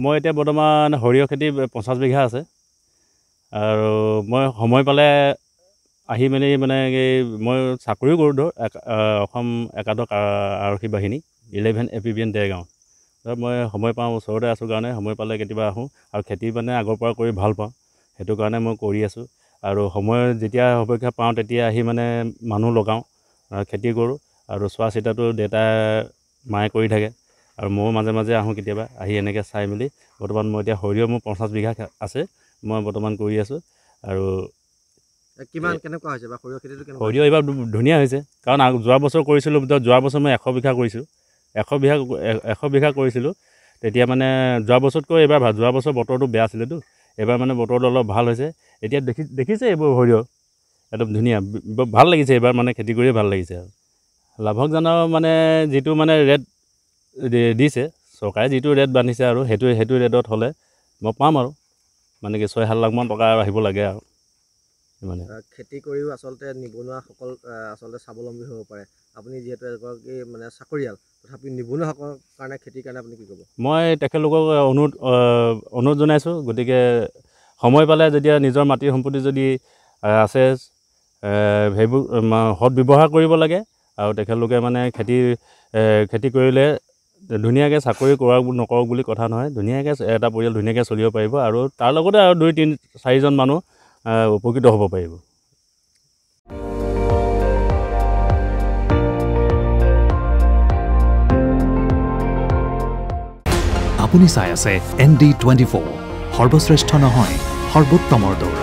মই এতিয়া বৰ্তমান সৰিয়হ খেতি 50 বিঘা আছে আৰু মই সময় পালে আহি মেলি মানে মই চাকৰিও কৰোঁ ধৰ অসম একাদশ আৰক্ষী বাহিনী 11 APBN দেৰগাঁও ধৰ মই সময় পাওঁ ওচৰতে আছোঁ কাৰণে সময় পালে কেতিয়াবা আহোঁ আৰু খেতি মানে আগৰ পৰা কৰি ভাল পাওঁ সেইটো কাৰণে মই কৰি আছোঁ আৰু সময় যেতিয়া অপেক্ষা পাওঁ তেতিয়া আহি মানে মানুহ লগাওঁ খেতি কৰোঁ আৰু চোৱা চিতাটো দেউতাই মায়ে কৰি থাকে আৰু ময়ো মাজে মাজে আহোঁ কেতিয়াবা আহি এনেকৈ চাই মেলি বৰ্তমান মই এতিয়া সৰিয়হ মোৰ 50 বিঘা আছে মই বৰ্তমান কৰি আছোঁ আৰু কেনেকুৱা হৈছে বা সৰিয়হ খেতিটো কেনেকুৱা সৰিয়হ এইবাৰ ধুনীয়া হৈছে কাৰণ যোৱা বছৰ কৰিছিলোঁ যোৱা বছৰ মই 100 বিঘা কৰিছোঁ 100 বিঘা কৰিছিলোঁ তেতিয়া মানে যোৱা বছৰতকৈ এইবাৰ যোৱা বছৰ বতৰটো বেয়া আছিলেতো এইবাৰ মানে বতৰটো অলপ ভাল হৈছে এতিয়া দেখিছে এইবোৰ সৰিয়হ একদম ধুনীয়া ভাল লাগিছে এইবাৰ মানে খেতি কৰিয়ে ভাল লাগিছে আৰু লাভজনক মানে যিটো মানে ৰেট দিছে চৰকাৰে যিটো ৰেট বান্ধিছে আৰু সেইটো ৰেটত হ'লে মই পাম আৰু মানে কি 6-7 লাখমান টকা আহিব লাগে আৰু মানে খেতি কৰিও আচলতে নিবনুৱাসকল আচলতে স্বাৱলম্বী হ'ব পাৰে আপুনি যিহেতু এগৰাকী মানে চাকৰিয়াল তথাপি নিবনুৱাসকলৰ কাৰণে খেতিৰ কাৰণে আপুনি কি ক'ব মই তেখেতলোকক অনুৰোধ জনাইছোঁ গতিকে সময় পালে যেতিয়া নিজৰ মাটি সম্পত্তি যদি আছে সেইবোৰ সৎ ব্যৱহাৰ কৰিব লাগে আৰু তেখেতলোকে মানে খেতি কৰিলে ধুনীয়াকৈ চাকৰি কৰক নকৰক বুলি কথা নহয় ধুনীয়াকৈ এটা পৰিয়াল ধুনীয়াকৈ চলিব পাৰিব আৰু তাৰ লগতে আৰু 2-3-4জন মানুহ উপকৃত হ'ব পাৰিব আপুনি চাই আছে ND24 সৰ্বশ্ৰেষ্ঠ নহয় সৰ্বোত্তমৰ দৌৰ